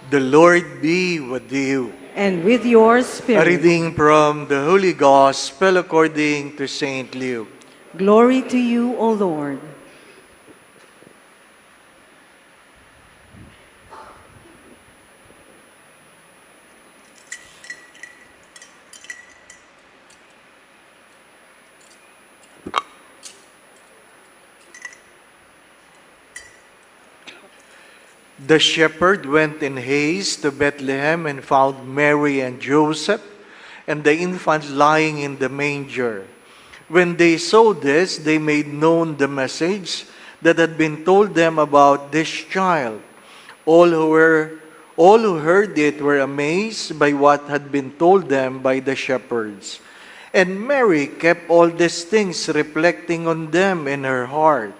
The Lord be with you. And with your A spirit. reading from the Holy Gospel according to Saint Luke. Glory to you, O Lord. The shepherd went in haste to Bethlehem and found Mary and Joseph and the infant lying in the manger. When they saw this, they made known the message that had been told them about this child. All who heard it were amazed by what had been told them by the shepherds. And Mary kept all these things, reflecting on them in her heart.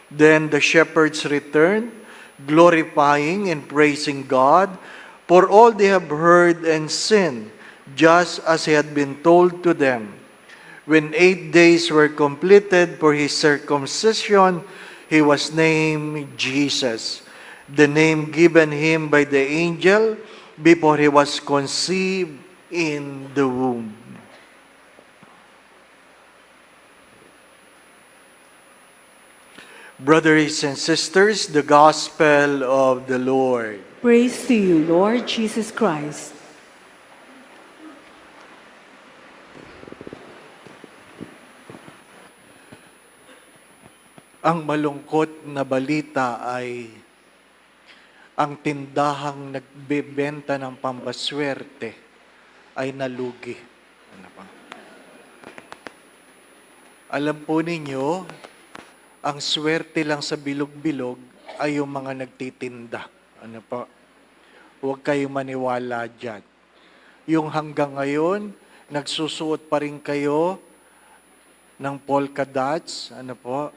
Then the shepherds returned, glorifying and praising God for all they have heard and seen, just as he had been told to them. When 8 days were completed for his circumcision, he was named Jesus, the name given him by the angel before he was conceived in the womb. Brothers and sisters, the Gospel of the Lord. Praise to you, Lord Jesus Christ. Ang malungkot na balita ay ang tindahang nagbebenta ng pampaswerte ay nalugi. Ano pa? Alam po ninyo, ang swerte lang sa bilog-bilog ay yung mga nagtitinda. Ano po? Huwag kayong maniwala dyan. Yung hanggang ngayon, nagsusuot pa rin kayo ng polka dots. Ano po?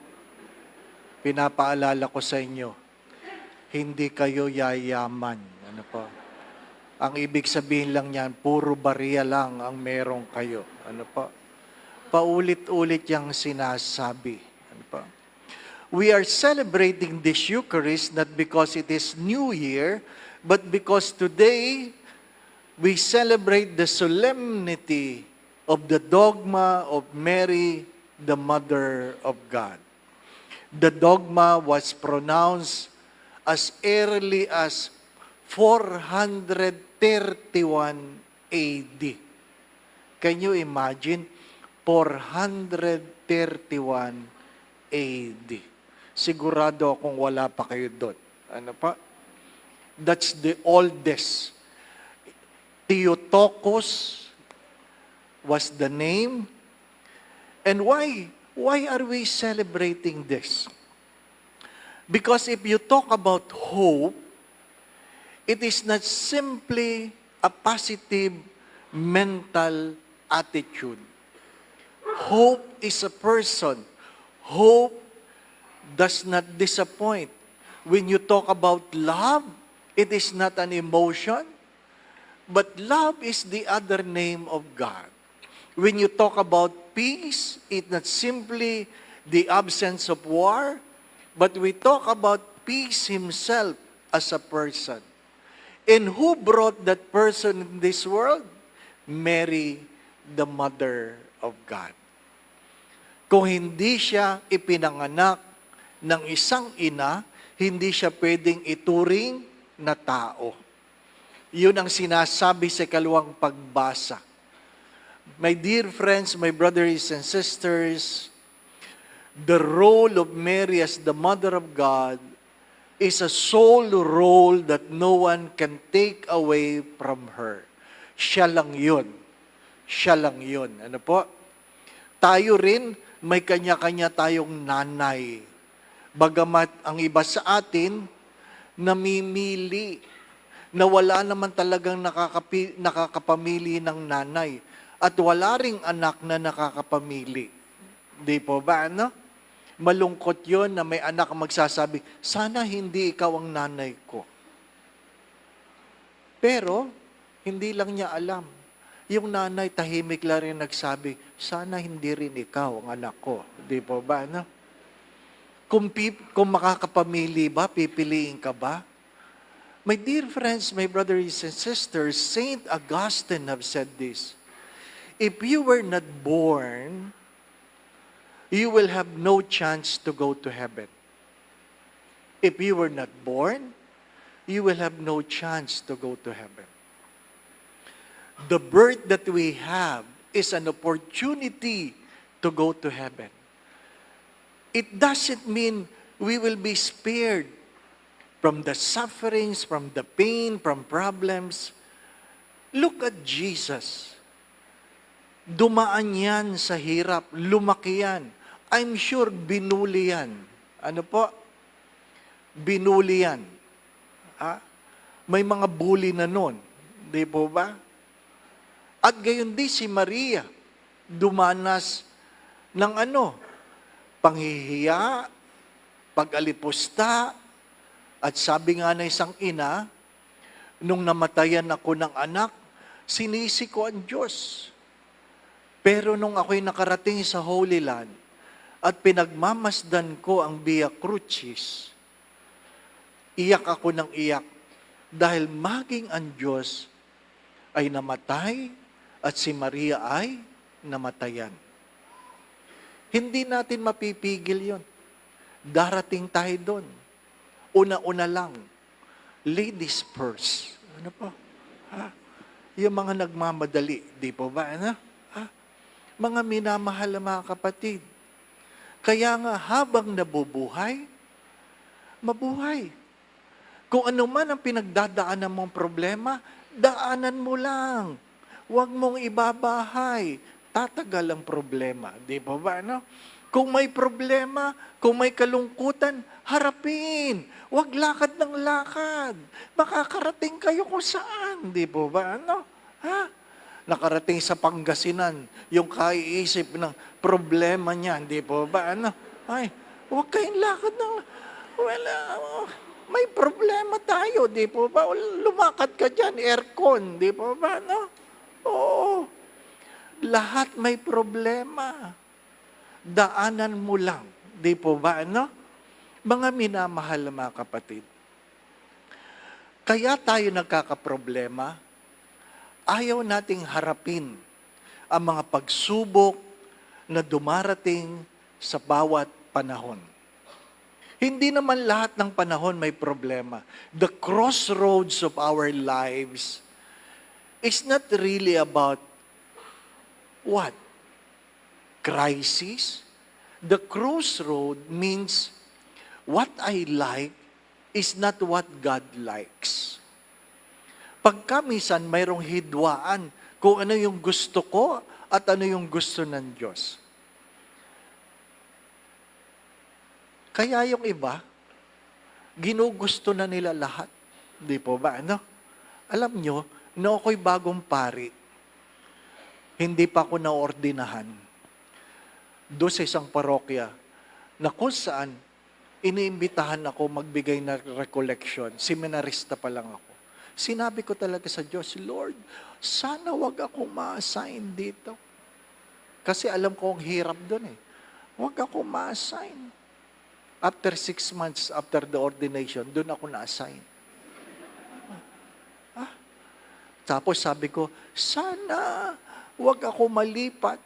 Pinapaalala ko sa inyo, hindi kayo yayaman. Ano po? Ang ibig sabihin lang yan, puro bariya lang ang meron kayo. Ano po? Paulit-ulit yung sinasabi. Ano po? We are celebrating this Eucharist not because it is New Year, but because today we celebrate the solemnity of the dogma of Mary, the Mother of God. The dogma was pronounced as early as 431 AD. Can you imagine? 431 AD. Sigurado akong wala pa kayo doon. Ano pa? That's the oldest. Theotokos was the name. And why? Why are we celebrating this? Because if you talk about hope, it is not simply a positive mental attitude. Hope is a person. Hope does not disappoint. When you talk about love, it is not an emotion, but love is the other name of God. When you talk about peace, it's not simply the absence of war, but we talk about peace himself as a person. And who brought that person in this world? Mary, the Mother of God. Kung hindi siya ipinanganak ng isang ina, hindi siya pwedeng ituring na tao. Yun ang sinasabi sa ikalawang pagbasa. My dear friends, my brothers and sisters, the role of Mary as the Mother of God is a sole role that no one can take away from her. Siya lang yun. Siya lang yun. Ano po? Tayo rin, may kanya-kanya tayong nanay. Bagamat ang iba sa atin, namimili na wala naman talagang nakakapamili ng nanay. At wala ring anak na nakakapamili. Di po ba, ano? Malungkot yon na may anak magsasabi, sana hindi ikaw ang nanay ko. Pero, hindi lang niya alam. Yung nanay tahimik lang rin nagsabi, sana hindi rin ikaw ang anak ko. Di po ba, ano? Kung makakapamili ba, pipiliin ka ba? My dear friends, my brothers and sisters, Saint Augustine have said this. If you were not born, you will have no chance to go to heaven. If you were not born, you will have no chance to go to heaven. The birth that we have is an opportunity to go to heaven. It doesn't mean we will be spared from the sufferings, from the pain, from problems. Look at Jesus. Dumaan yan sa hirap, lumaki yan. I'm sure binuli yan. Ano po? Binuli yan. May mga bully na nun. Di po ba? At gayon din si Maria, dumanas ng panghihiya, pag-alipusta, at sabi nga na isang ina, nung namatayan ako ng anak, sinisi ko ang Diyos. Pero nung ako'y nakarating sa Holy Land, at pinagmamasdan ko ang Via Crucis, iyak ako ng iyak, dahil maging ang Diyos ay namatay, at si Maria ay namatayan. Hindi natin mapipigil yon. Darating tayo doon. Una-una lang. Ladies first. Ano po? Yung mga nagmamadali. Di po ba? Mga minamahal na mga kapatid. Kaya nga habang nabubuhay, mabuhay. Kung ano man ang pinagdadaanan mong problema, daanan mo lang. Huwag mong ibabahay. Tatagal ang problema. Di ba ba, Kung may problema, kung may kalungkutan, harapin. Huwag lakad ng lakad. Makakarating kayo kung saan. Di ba ba, Nakarating sa Pangasinan, yung kaiisip ng problema niya. Di ba ba, Ay, huwag kayong lakad ng... may problema tayo, di po ba? Lumakad ka dyan, aircon, di po ba, Oo. Lahat may problema. Daanan mo lang. Di po ba, Mga minamahal na mga kapatid. Kaya tayo nagkakaproblema, ayaw nating harapin ang mga pagsubok na dumarating sa bawat panahon. Hindi naman lahat ng panahon may problema. The crossroads of our lives is not really about what? Crisis? The crossroad means what I like is not what God likes. Pagka minsan mayroong hidwaan kung ano yung gusto ko at ano yung gusto ng Diyos. Kaya yung iba, ginugusto na nila lahat. Di po ba? Alam nyo, no ako'y bagong pari, hindi pa ako naordinahan. Doon sa isang parokya, na kung saan, iniimbitahan ako magbigay na recollection. Seminarista pa lang ako. Sinabi ko talaga sa Diyos, Lord, sana wag akong ma-assign dito. Kasi alam ko ang hirap doon eh. Wag akong ma-assign. After 6 months after the ordination, doon ako na-assign. Tapos sabi ko, sana wag ako malipat.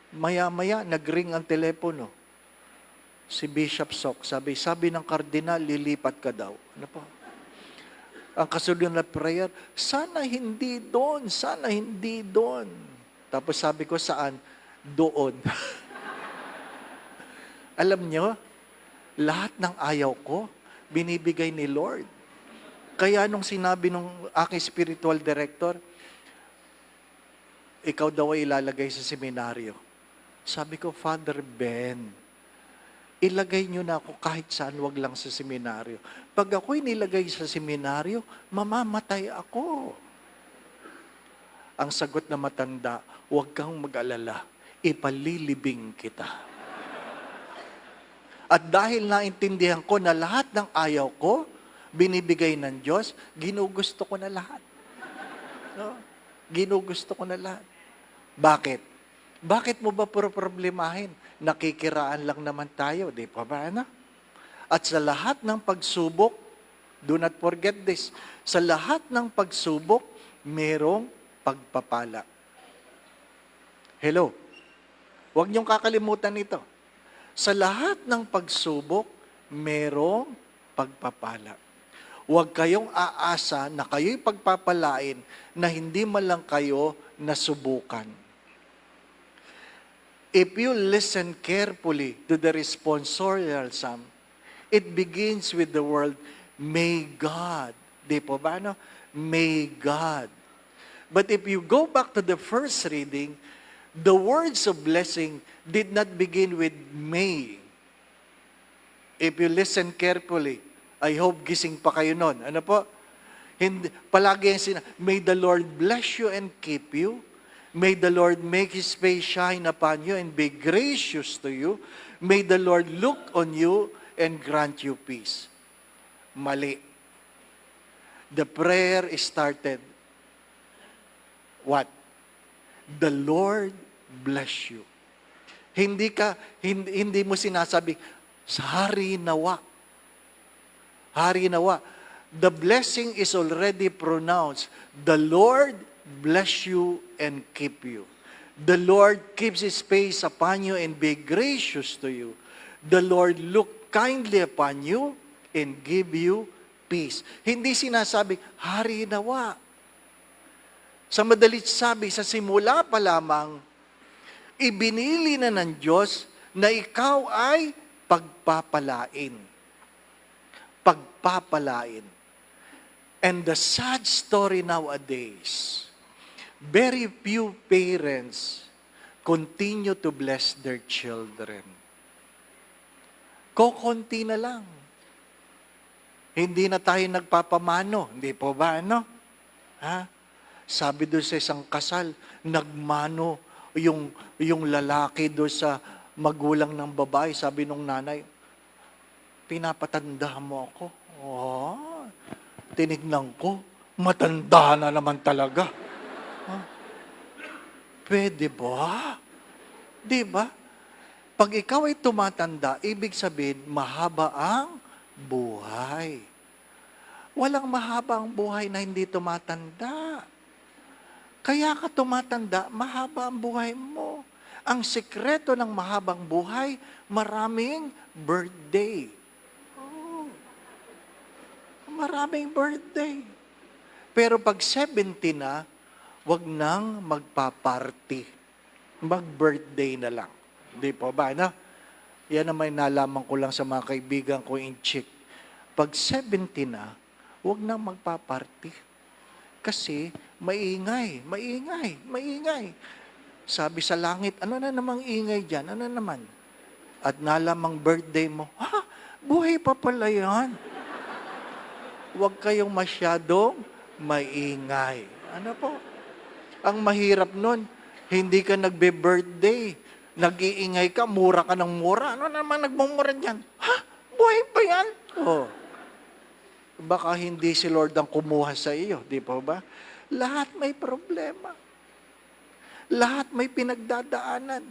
Maya-maya, nag-ring ang telepono. Si Bishop Sok, sabi ng kardinal, lilipat ka daw. Ano po? Ang kasunod na prayer, sana hindi doon, sana hindi doon. Tapos sabi ko, saan? Doon. Alam nyo, lahat ng ayaw ko, binibigay ni Lord. Kaya nung sinabi nung aking spiritual director, ikaw daw ay ilalagay sa seminaryo. Sabi ko, Father Ben, ilagay nyo na ako kahit saan, wag lang sa seminaryo. Pag ako'y nilagay sa seminaryo, mamamatay ako. Ang sagot na matanda, huwag kang mag-alala, ipalilibing kita. At dahil naintindihan ko na lahat ng ayaw ko, binibigay ng Diyos, ginugusto ko na lahat. Ginugusto ko na lahat. Bakit? Bakit mo ba problemahin? Nakikiraan lang naman tayo, di pa ba? At sa lahat ng pagsubok, Do not forget this. Sa lahat ng pagsubok, merong pagpapala. Hello? Huwag niyong kakalimutan ito. Sa lahat ng pagsubok, merong pagpapala. Huwag kayong aasa na kayo'y pagpapalain na hindi man lang kayo nasubukan. If you listen carefully to the responsorial psalm, it begins with the word, may God. Di po ba, no? May God. But if you go back to the first reading, the words of blessing did not begin with may. If you listen carefully, I hope gising pa kayo nun. Ano po? Hindi, palagi yung may the Lord bless you and keep you. May the Lord make His face shine upon you and be gracious to you. May the Lord look on you and grant you peace. Mali. The prayer started, what? The Lord bless you. Hindi mo sinasabi, hari nawa. Hari nawa. The blessing is already pronounced. The Lord bless you and keep you. The Lord keeps His face upon you and be gracious to you. The Lord look kindly upon you and give you peace. Hindi sinasabi, hari nawa. Sa madalit sabi, sa simula pa lamang, ibinili na ng Diyos na ikaw ay pagpapalain. Pagpapalain. And the sad story nowadays, very few parents continue to bless their children. Kokonti na lang. Hindi na tayo nagpapamano. Hindi po ba, ano? Ha? Sabi doon sa isang kasal, nagmano yung lalaki doon sa magulang ng babae. Sabi nung nanay, pinapatanda mo ako. Oh, tinignan ko, matanda na naman talaga. Huh? Pwede ba? Di ba? Pag ikaw ay tumatanda, ibig sabihin, mahaba ang buhay. Walang mahaba ang buhay na hindi tumatanda. Kaya ka tumatanda, mahaba ang buhay mo. Ang sikreto ng mahabang buhay, maraming birthday. Oh, maraming birthday. Pero pag 70 na, wag nang magpa-party. Mag-birthday na lang. Hindi po ba, na? Yan naman nalaman ko lang sa mga kaibigan ko in chick. Pag 70 na, wag nang magpa-party. Kasi maingay. Sabi sa langit, ano na namang ingay dyan? Ano naman? At nalamang birthday mo, ha? Buhay pa pala yan. Huwag kayong masyadong maingay. Ano po? Ang mahirap nun, hindi ka nagbe-birthday. Nag-iingay ka, mura ka ng mura. Ano naman nagmumura dyan? Ha? Buhay pa yan? Oh. Baka hindi si Lord ang kumuha sa iyo, di po ba? Lahat may problema. Lahat may pinagdadaanan.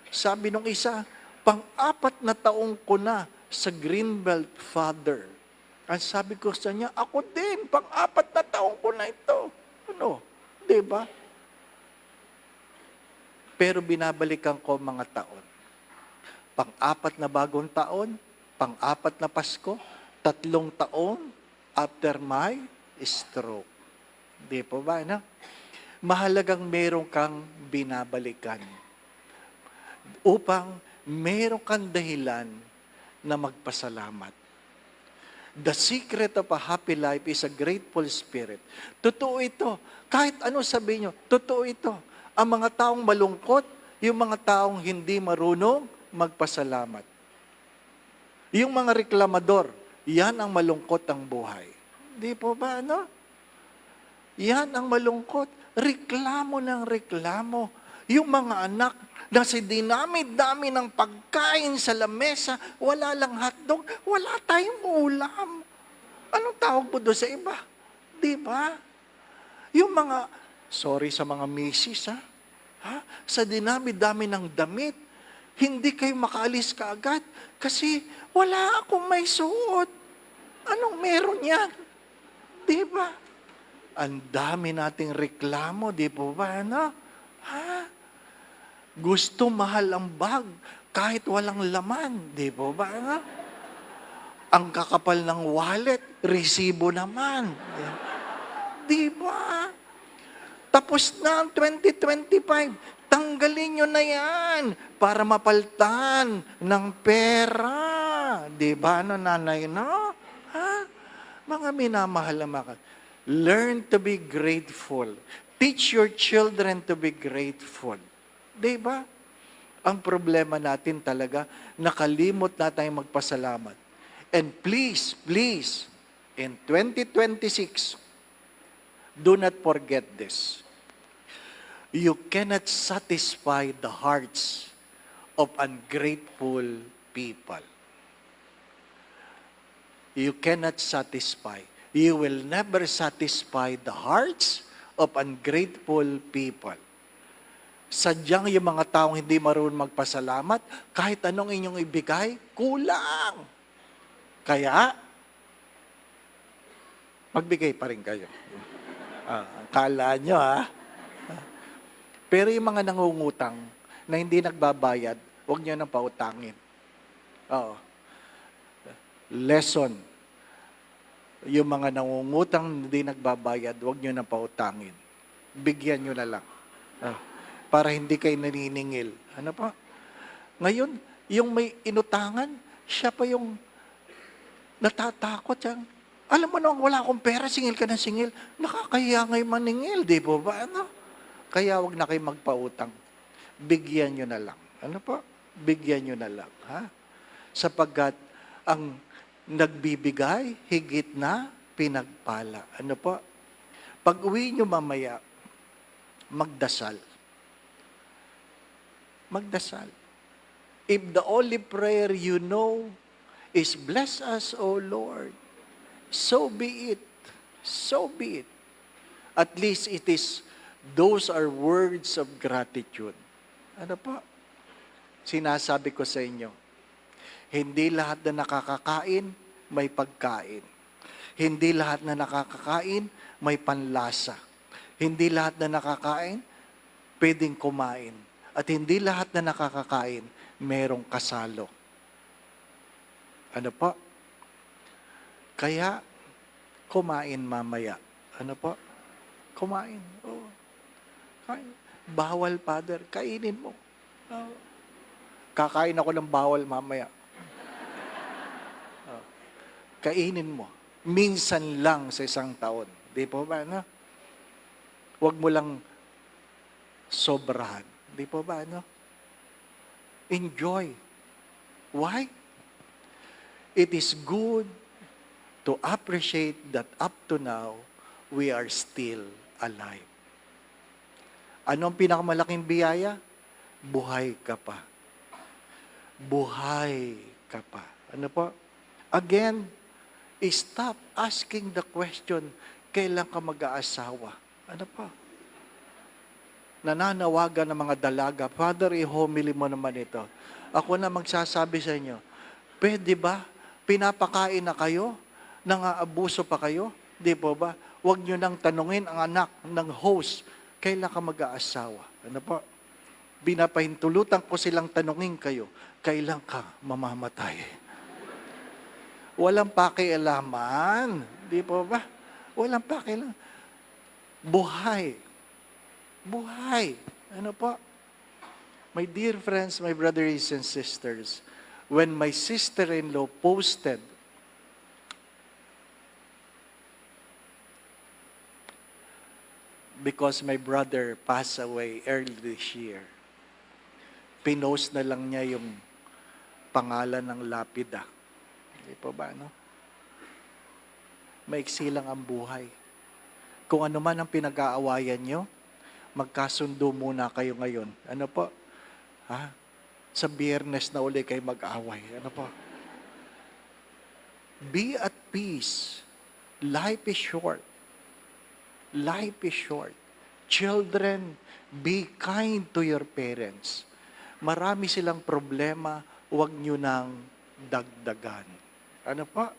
Sabi nung isa, pang-4 na taong ko na sa Greenbelt Father. Ang sabi ko sa niya, ako din, pang-4 na taong ko na ito. Ano? Di ba? Pero binabalikan ko mga taon. Pang-4 na bagong taon, pang-4 na Pasko, 3 taon after my stroke. Di po ba, no? Mahalagang meron kang binabalikan upang meron kang dahilan na magpasalamat. The secret of a happy life is a grateful spirit. Totoo ito. Kahit ano sabihin nyo, totoo ito. Ang mga taong malungkot, yung mga taong hindi marunong magpasalamat. Yung mga reklamador, yan ang malungkot ang buhay. Di po ba, ano? Yan ang malungkot. Reklamo ng reklamo. Yung mga anak na si dinami-dami ng pagkain sa lamesa, wala lang hotdog, wala tayong ulam. Anong tawag po doon sa iba? Di ba? Yung mga, sorry sa mga misis, ha? Sa dinami-dami ng damit, hindi kayo makaalis kaagad kasi wala akong may suot. Anong meron yan? Di ba? Ang dami nating reklamo, di po ba? Ano? Ha? Gusto mahal ang bag kahit walang laman, di po ba? Ano? Ang kakapal ng wallet, resibo naman. Di ba? Tapos na ang 2025. Tanggalin nyo na yan para mapaltan ng pera. Di ba, ano, nanay, no? Ha? Mga minamahal na mga. Learn to be grateful. Teach your children to be grateful. Di ba? Ang problema natin talaga, nakalimot na tayong magpasalamat. And please, please, in 2026, do not forget this. You cannot satisfy the hearts of ungrateful people. You cannot satisfy. You will never satisfy the hearts of ungrateful people. Sadyang yung mga taong hindi marunong magpasalamat, kahit anong inyong ibigay, kulang. Kaya, magbigay pa rin kayo. Kala nyo, ha? Pero yung mga nangungutang na hindi nagbabayad, huwag nyo nang pautangin. Oo. Lesson. Yung mga nangungutang hindi nagbabayad, huwag nyo nang pautangin. Bigyan nyo na lang. Para hindi kayo naniningil. Ano pa? Ngayon, yung may inutangan, siya pa yung natatakot siya. Alam mo naman, wala akong pera, singil ka ng singil. Nakakahiya ngayon maningil, di po ba? Ano? Kaya wag na kayo magpautang. Bigyan nyo na lang. Ano po? Bigyan nyo na lang. Ha? Sapagkat ang nagbibigay, higit na pinagpala. Ano po? Pag uwi nyo mamaya, magdasal. Magdasal. If the only prayer you know is, bless us, O Lord, so be it. So be it. At least it is, those are words of gratitude. Ano po? Sinasabi ko sa inyo, hindi lahat na nakakakain, may pagkain. Hindi lahat na nakakakain, may panlasa. Hindi lahat na nakakain, pwedeng kumain. At hindi lahat na nakakakain, merong kasalo. Ano po? Kaya, kumain mamaya. Ano po? Kumain. Oo. Kain. Bawal, Father. Kainin mo. Oo. Kakain ako ng bawal mamaya. Oo. Kainin mo. Minsan lang sa isang taon. Di po ba, no? Huwag mo lang sobrahan. Di po ba, no? Enjoy. Why? It is good to appreciate that up to now, we are still alive. Ano ang pinakamalaking biyaya? Buhay ka pa. Buhay ka pa. Ano po? Again, stop asking the question, kailan ka mag-aasawa? Ano po? Nananawagan ng mga dalaga, Father, i-homily mo naman ito. Ako na magsasabi sa inyo, pwede ba? Pinapakain na kayo? Nang-aabuso pa kayo? Di po ba? Huwag nyo nang tanungin ang anak ng host, kailan ka mag-aasawa? Ano po? Binapahintulutan ko silang tanungin kayo, kailan ka mamamatay? Walang pakialaman. Di po ba? Walang pakialaman. Buhay. Buhay. Ano po? My dear friends, my brothers and sisters, when my sister-in-law posted because my brother passed away early this year, pinost na lang niya yung pangalan ng lapida. Hindi po ba, no? Maiksi lang ang buhay. Kung ano man ang pinag-aawayan nyo, magkasundo muna kayo ngayon. Ano po? Ha? Sa Biyernes na uli kayo mag-away. Ano po? Be at peace. Life is short. Life is short. Children, be kind to your parents. Marami silang problema, huwag nyo nang dagdagan. Ano po?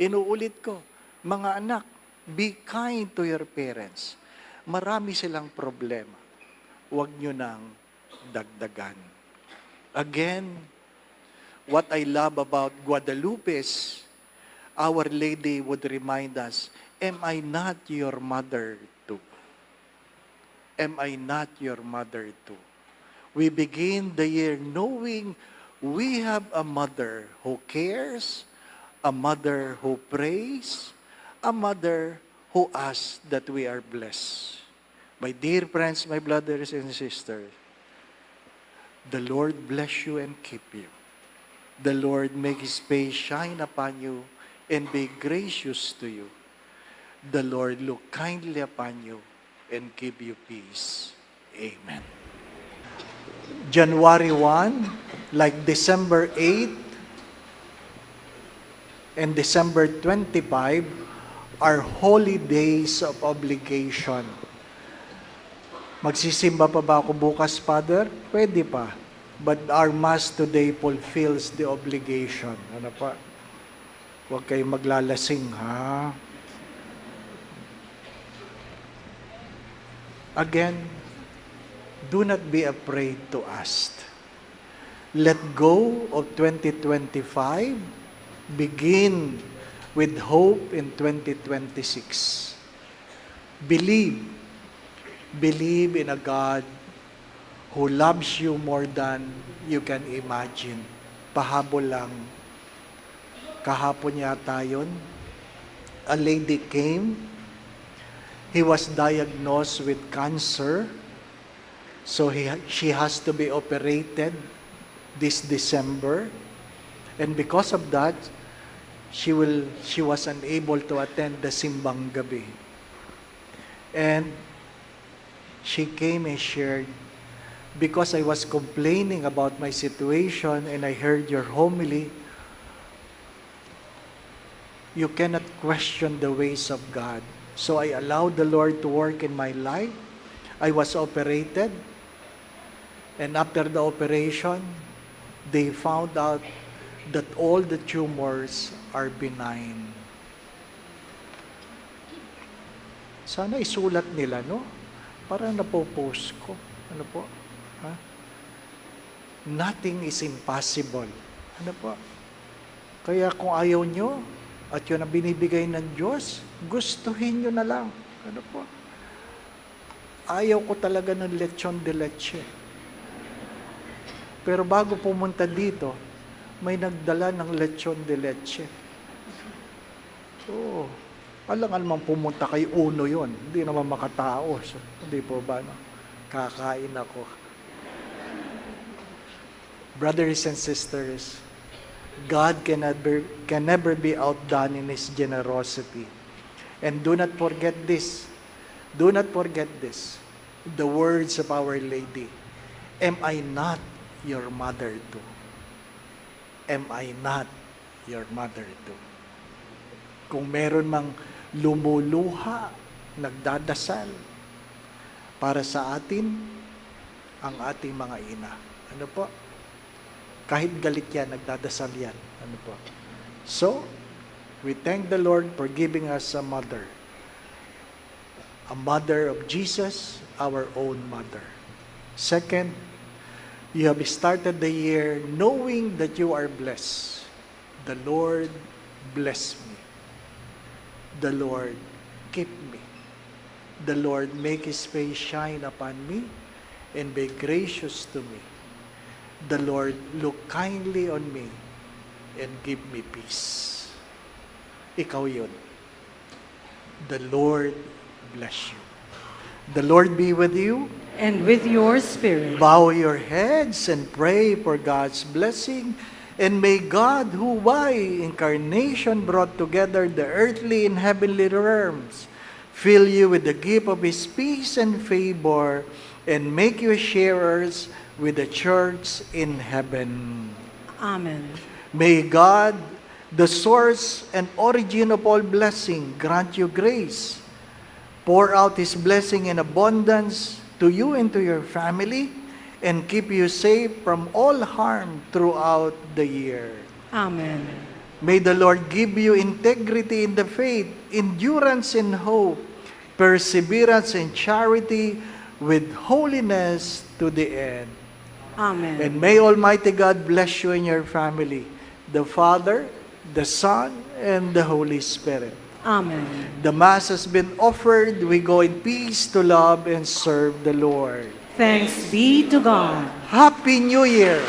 Inuulit ko, mga anak, be kind to your parents. Marami silang problema. Huwag nyo nang dagdagan. Again, what I love about Guadalupe is, Our Lady would remind us, am I not your mother too? Am I not your mother too? We begin the year knowing we have a mother who cares, a mother who prays, a mother who asks that we are blessed. My dear friends, my brothers and sisters, the Lord bless you and keep you. The Lord make His face shine upon you and be gracious to you. The Lord look kindly upon you and give you peace. Amen. January 1, like December 8 and December 25, are holy days of obligation. Magsisimba pa ba ako bukas, Father? Pwede pa. But our Mass today fulfills the obligation. Ano pa? Huwag kayong maglalasing, ha? Again, do not be afraid to ask. Let go of 2025. Begin with hope in 2026. Believe in a God who loves you more than you can imagine. Pahabol lang. Kahapon yata yun, a lady came. He was diagnosed with cancer. So she has to be operated this December. And because of that, she was unable to attend the Simbang Gabi. And she came and shared, because I was complaining about my situation and I heard your homily, you cannot question the ways of God. So I allowed the Lord to work in my life. I was operated. And after the operation, they found out that all the tumors are benign. Sana isulat nila, no? Para napopost ko. Ano po? Ha? Nothing is impossible. Ano po? Kaya kung ayaw nyo, at yun ang binibigay ng Diyos, gustuhin nyo na lang. Ano po? Ayaw ko talaga ng lechon de leche. Pero bago pumunta dito, may nagdala ng lechon de leche. Oo. Alangan man pumunta kay Uno yon, hindi naman makatao. So, hindi po ba? No? Kakain ako. Brothers and sisters, God can never be outdone in His generosity. And do not forget this. Do not forget this. The words of Our Lady. Am I not your mother too? Am I not your mother too? Kung meron mang lumuluha, nagdadasal para sa atin, ang ating mga ina. Ano po? Kahit galit yan, nagdadasal yan. Ano po? So, we thank the Lord for giving us a mother. A mother of Jesus, our own mother. Second, you have started the year knowing that you are blessed. The Lord bless me. The Lord keep me. The Lord make His face shine upon me and be gracious to me. The Lord look kindly on me and give me peace. Ikaw yun. The Lord bless you. The Lord be with you. And with your spirit. Bow your heads and pray for God's blessing. And may God, who by incarnation brought together the earthly and heavenly realms, fill you with the gift of His peace and favor, and make you sharers with the church in heaven. Amen. May God, the source and origin of all blessing, grant you grace. Pour out His blessing in abundance to you and to your family, and keep you safe from all harm throughout the year. Amen. May the Lord give you integrity in the faith, endurance in hope, perseverance in charity, with holiness to the end. Amen. And may Almighty God bless you and your family, the Father, the Son, and the Holy Spirit. Amen. The Mass has been offered. We go in peace to love and serve the Lord. Thanks be to God. Happy New Year!